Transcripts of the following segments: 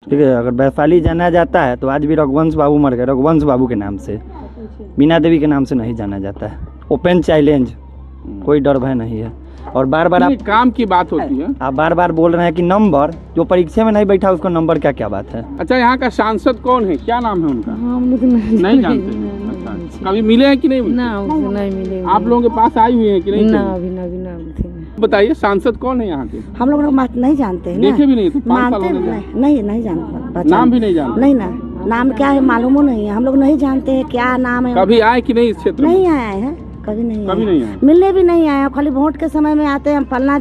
ठीक है। अगर वैशाली जाना जाता है तो आज भी रघुवंश बाबू मर गए, रघुवंश बाबू के नाम से, बीना देवी के नाम से नहीं जाना जाता है। ओपन चैलेंज, कोई डर भय नहीं है। और बार बार आप काम की बात होती है, आप बार बार बोल रहे हैं कि नंबर, जो परीक्षा में नहीं बैठा उसको नंबर, क्या बात है। अच्छा, यहाँ का सांसद कौन है, क्या नाम है उनका? हम लोग नहीं जानते। अच्छा, कभी मिले हैं कि नहीं? नहीं मिले। आप लोगों के पास आई हुई है कि नहीं? ना अभी ना बताइए, सांसद कौन है यहाँ के? हम लोग नहीं जानते हैं, देखे भी नहीं तो 5 साल हो गए। नहीं जानते, नाम भी नहीं जानते? नहीं ना, नाम क्या है मालूम नहीं है, हम लोग नहीं जानते हैं क्या नाम है। कभी आए कि नहीं इस क्षेत्र में? नहीं आए हैं, कभी नहीं आए, मिलने भी नहीं आए। खाली वोट के समय में आते हैं, हम फलना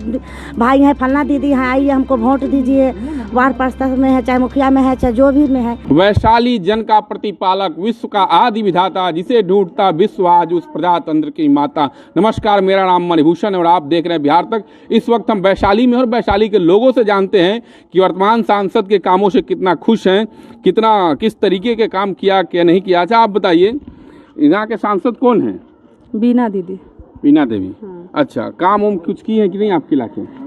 भाई हैं, फलना दीदी हैं, आइए हमको वोट दीजिए। वार्ड पार्षद में है, चाहे मुखिया में है, चाहे जो भी में है। वैशाली जन का प्रतिपालक, विश्व का आदि विधाता, जिसे ढूंढता विश्व आज उस प्रजातंत्र की माता। नमस्कार, मेरा नाम मणिभूषण है और आप देख रहे हैं बिहार तक। इस वक्त हम वैशाली में और वैशाली के लोगों से जानते हैं कि वर्तमान सांसद के कामों से कितना खुश हैं, किस तरीके के काम किया क्या नहीं किया। अच्छा, आप बताइए, यहाँ के सांसद कौन है? बीना दीदी। बीना देवी। अच्छा, काम उम कुछ की है कि नहीं आपके इलाके?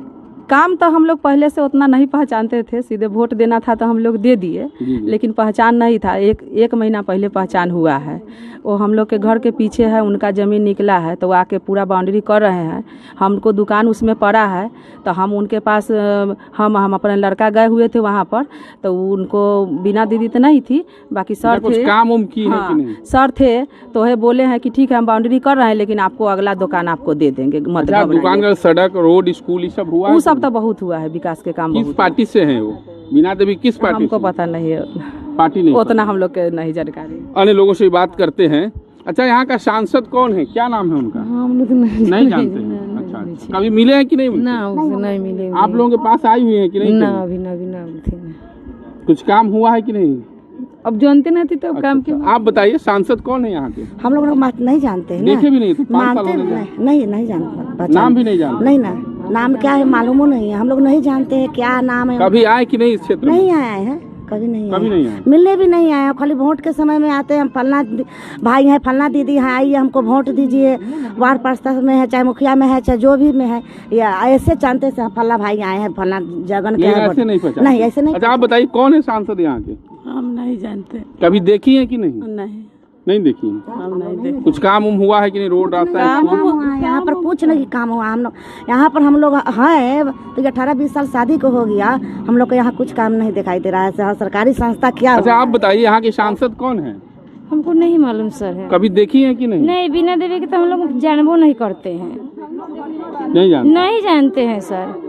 काम तो हम लोग पहले से उतना नहीं पहचानते थे, सीधे वोट देना था तो हम लोग दे दिए, लेकिन पहचान नहीं था। एक महीना पहले पहचान हुआ है। वो हम लोग के घर के पीछे है, उनका ज़मीन निकला है तो आके पूरा बाउंड्री कर रहे हैं। हमको दुकान उसमें पड़ा है तो हम उनके पास हम अपने लड़का गए हुए थे वहाँ पर, तो उनको बीना दीदी तो नहीं थी, बाकी सर थे। काम उम की है कि नहीं? सर थे तो है, बोले हैं कि ठीक है हम बाउंड्री कर रहे हैं, लेकिन आपको अगला दुकान आपको दे देंगे, मत घबराइए। दुकान का सड़क, रोड, स्कूल ये सब हुआ? वो सब तो बहुत हुआ है, विकास के काम। किस पार्टी से हैं वो? बीना देवी किस पार्टी? हमको पता नहीं है, पार्टी नहीं, उतना हम लोग के नहीं जानकारी। अन्य लोगों से बात करते हैं। अच्छा, यहाँ का सांसद कौन है, क्या नाम है उनका? हम लोग नहीं जानते हैं। अच्छा, कभी मिले हैं कि नहीं? नहीं मिले। आप लोगों के पास आई हुई है कि नहीं? ना अभी ना। कुछ काम हुआ है कि नहीं? अब जानते नहीं थे तो काम क्यों? आप बताइए, सांसद कौन है यहाँ के? हम लोग नहीं जानते हैं, देखे भी नहीं तो 5 साल हो गए। नहीं जानते, नाम भी नहीं जानते? नहीं ना, नाम क्या है मालूम नहीं है, हम लोग नहीं जानते हैं क्या नाम है। कभी आए कि नहीं इस क्षेत्र में? नहीं आए हैं, कभी नहीं आए, मिलने भी नहीं आए। खाली वोट के समय में आते हैं, हम फलना भाई हैं, फलना दीदी हैं, आइए हमको वोट दीजिए। वार्ड पार्षद में है, चाहे मुखिया में है, चाहे जो भी में है, या ऐसे जानते से फलना भाई आए हैं, फलना जगन के हैं। ऐसे नहीं पहचान? नहीं, ऐसे नहीं। अच्छा, आप बताइए, कौन है सांसद यहाँ के? हम नहीं जानते। कभी देखी है कि नहीं? नहीं देखी। हम नहीं देखी। कुछ काम उम हुआ है कि नहीं? रोड रास्ता यहाँ पर कुछ नहीं काम हुआ। हम लोग यहाँ पर हम लोग हैं तो 18-20 साल शादी को हो गया, हम लोग को यहाँ कुछ काम नहीं दिखाई दे रहा है। सरकारी संस्था क्या? अच्छा, आप बताइए, यहाँ के सांसद कौन है? हमको नहीं मालूम सर है। कभी देखी है कि नहीं? नहीं, बीना देवी के तो हम लोग जानबो नहीं करते हैं। नहीं जानते हैं सर।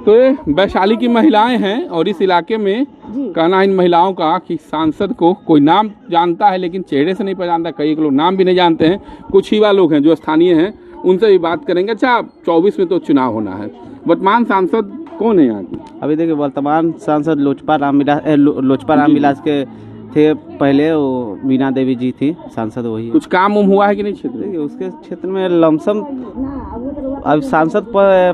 तो ये वैशाली की महिलाएं हैं और इस इलाके में कहना इन महिलाओं का कि सांसद को कोई नाम जानता है लेकिन चेहरे से नहीं पहचानता, कई लोग नाम भी नहीं जानते हैं। कुछ युवा लोग हैं जो स्थानीय हैं, उनसे भी बात करेंगे। अच्छा, 24 में तो चुनाव होना है, वर्तमान सांसद कौन है यहाँ की? अभी देखिए, वर्तमान सांसद लोजपा रामविलास के थे पहले, वो बीना देवी जी थी सांसद, वही। कुछ काम उम हुआ है कि नहीं क्षेत्र? देखिए, उसके क्षेत्र में लमसम अब सांसद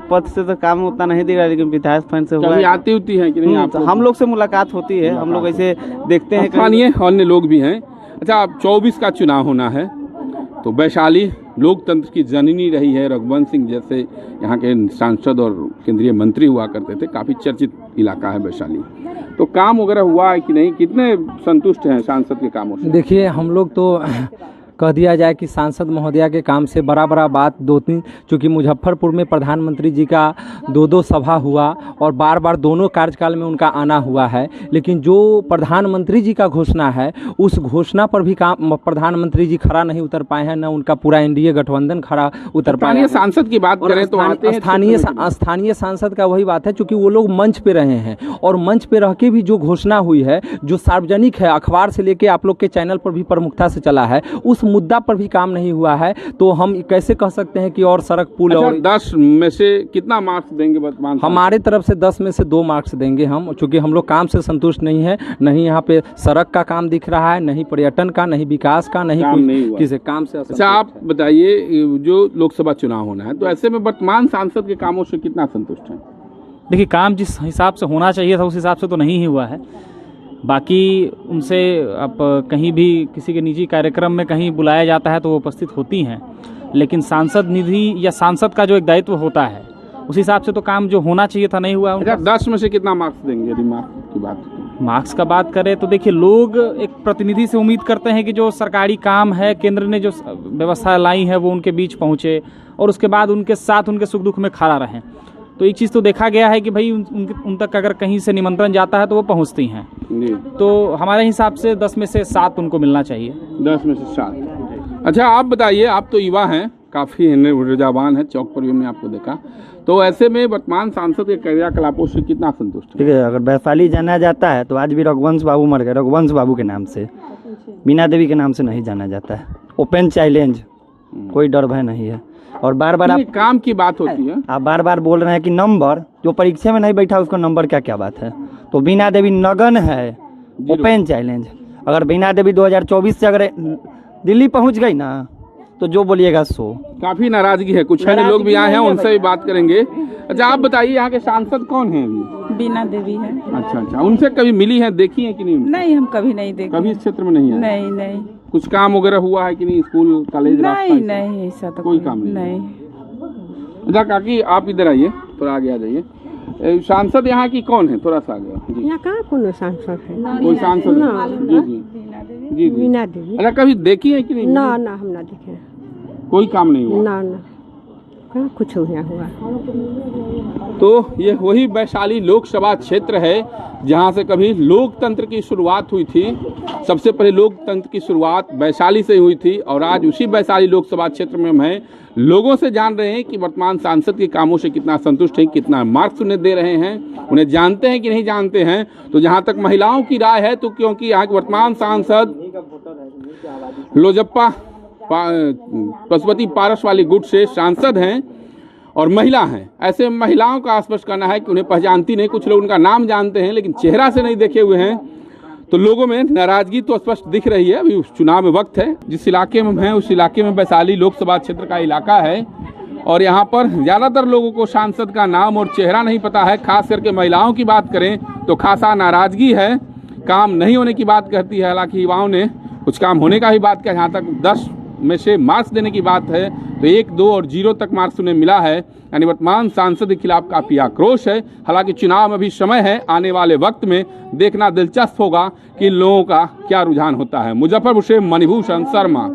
पद से तो काम उतना नहीं दिख रहा, लेकिन विधायक फंड से हुआ है। आती होती है कि नहीं? हम लोग से मुलाकात होती है, हम लोग ऐसे देखते हैं, स्थानीय अन्य लोग भी हैं। अच्छा, 24 का चुनाव होना है तो वैशाली लोकतंत्र की जननी रही है। रघुवंश सिंह जैसे यहाँ के सांसद और केंद्रीय मंत्री हुआ करते थे, काफ़ी चर्चित इलाका है वैशाली। तो काम वगैरह हुआ है कि नहीं? कितने संतुष्ट हैं सांसद के कामों से? देखिए, हम लोग तो कह दिया जाए कि सांसद महोदया के काम से बड़ा बात 2-3, चूँकि मुजफ्फरपुर में प्रधानमंत्री जी का 2 सभा हुआ और बार दोनों कार्यकाल में उनका आना हुआ है, लेकिन जो प्रधानमंत्री जी का घोषणा है उस घोषणा पर भी काम प्रधानमंत्री जी खड़ा नहीं उतर पाए हैं, न उनका पूरा एनडीए गठबंधन खड़ा उतर पाया है। सांसद की बात करें तो स्थानीय सांसद का वही बात है, चूँकि वो लोग मंच पे रहे हैं और मंच पे रह के भी जो घोषणा हुई है, जो सार्वजनिक है, अखबार से लेके आप लोग के चैनल पर भी प्रमुखता से चला है, उस मुद्दा पर भी काम नहीं हुआ है। तो हम कैसे कह सकते हैं कि और सड़क पुल? अच्छा, और 10 में से कितना मार्क्स देंगे वर्तमान? हमारे तरफ से 10 में से 2 मार्क्स देंगे हम, क्योंकि हम लोग काम से संतुष्ट नहीं है। नहीं यहाँ पे सड़क का काम दिख रहा है, नहीं पर्यटन का, नहीं विकास का, नहीं किसी काम से। अच्छा, आप बताइए, जो लोकसभा चुनाव होना है तो ऐसे में वर्तमान सांसद के कामों से कितना संतुष्ट है? देखिए, काम जिस हिसाब से होना चाहिए था उस हिसाब से तो नहीं ही हुआ है। बाकी उनसे आप कहीं भी किसी के निजी कार्यक्रम में कहीं बुलाया जाता है तो वो उपस्थित होती हैं, लेकिन सांसद निधि या सांसद का जो एक दायित्व होता है उस हिसाब से तो काम जो होना चाहिए था नहीं हुआ। 10 में से कितना मार्क्स देंगे यदि मार्क्स की बात? मार्क्स का बात करें तो देखिए, लोग एक प्रतिनिधि से उम्मीद करते हैं कि जो सरकारी काम है, केंद्र ने जो व्यवस्था लाई है वो उनके बीच पहुंचे और उसके बाद उनके साथ उनके सुख दुख में खड़ा रहें। तो एक चीज़ तो देखा गया है कि भाई उन तक अगर कहीं से निमंत्रण जाता है तो वो पहुंचती हैं। तो हमारे हिसाब से 10 में से 7 उनको मिलना चाहिए। 10 में से 7। अच्छा, आप बताइए, आप तो युवा हैं, काफ़ी रुझावान है, चौक पर भी हमने आपको देखा, तो ऐसे में वर्तमान सांसद के क्रियाकलापों से कितना संतुष्ट है? ठीक है, अगर वैशाली जाना जाता है तो आज भी रघुवंश बाबू मर गए, रघुवंश बाबू के नाम से, बीना देवी के नाम से नहीं जाना जाता है। ओपन चैलेंज, कोई डर भय नहीं है। और बार बार आप काम की बात होती है, आप बार बार बोल रहे हैं कि नंबर, जो परीक्षा में नहीं बैठा उसको नंबर क्या बात है। तो बीना देवी नगन है, ओपन चैलेंज। अगर बीना देवी 2024 से अगर दिल्ली पहुंच गई ना तो जो बोलिएगा सो। काफी नाराजगी है, कुछ अन्य लोग भी आए हैं, उनसे भी बात करेंगे। अच्छा, आप बताइए, यहाँ के सांसद कौन हैं अभी? बीना देवी है। अच्छा, उनसे कभी मिली है, देखी है कि नहीं? नहीं, हम कभी नहीं देखे। कभी इस क्षेत्र में नहीं है? नहीं। कुछ काम वगैरह हुआ है कि नहीं, स्कूल कॉलेज? नहीं, ऐसा तो कोई काम नहीं। अच्छा काकी, आप इधर आइए, थोड़ा आगे आ जाइए। सांसद यहाँ की कौन है? थोड़ा सा आगे। यहाँ कहाँ कोनो सांसद है? कोई सांसद? जी। बीना देवी। अच्छा, कभी देखी है कि नहीं? ना, हम ना देखे। कोई काम नहीं हुआ? ना, कहाँ कुछ यहाँ हुआ। तो ये वही वैशाली लोकसभा क्षेत्र है जहां से कभी लोकतंत्र की शुरुआत हुई थी। सबसे पहले लोकतंत्र की शुरुआत वैशाली से हुई थी और आज उसी वैशाली लोकसभा क्षेत्र में हम हैं। लोगों से जान रहे हैं कि वर्तमान सांसद के कामों से कितना संतुष्ट हैं, कितना मार्क्स उन्हें दे रहे हैं, उन्हें जानते हैं कि नहीं जानते हैं। तो जहां तक महिलाओं की राय है, तो क्योंकि यहाँ के वर्तमान सांसद लोजप्पा पशुपति पारस वाली गुट से सांसद हैं और महिला हैं, ऐसे महिलाओं का स्पष्ट करना है कि उन्हें पहचानती नहीं। कुछ लोग उनका नाम जानते हैं लेकिन चेहरा से नहीं देखे हुए हैं। तो लोगों में नाराजगी तो स्पष्ट दिख रही है। अभी उस चुनाव में वक्त है। जिस इलाके में हैं उस इलाके में वैशाली लोकसभा क्षेत्र का इलाका है और यहाँ पर ज़्यादातर लोगों को सांसद का नाम और चेहरा नहीं पता है। खास करके महिलाओं की बात करें तो खासा नाराजगी है, काम नहीं होने की बात कहती है। हालांकि युवाओं ने कुछ काम होने का ही बात किया। जहाँ तक 10 में से मार्क्स देने की बात है तो 1, 2 और 0 तक मार्क्स उन्हें मिला है। यानी वर्तमान सांसद के खिलाफ काफी आक्रोश है। हालांकि चुनाव में भी समय है, आने वाले वक्त में देखना दिलचस्प होगा कि इन लोगों का क्या रुझान होता है। मुजफ्फरपुर से मणिभूषण शर्मा।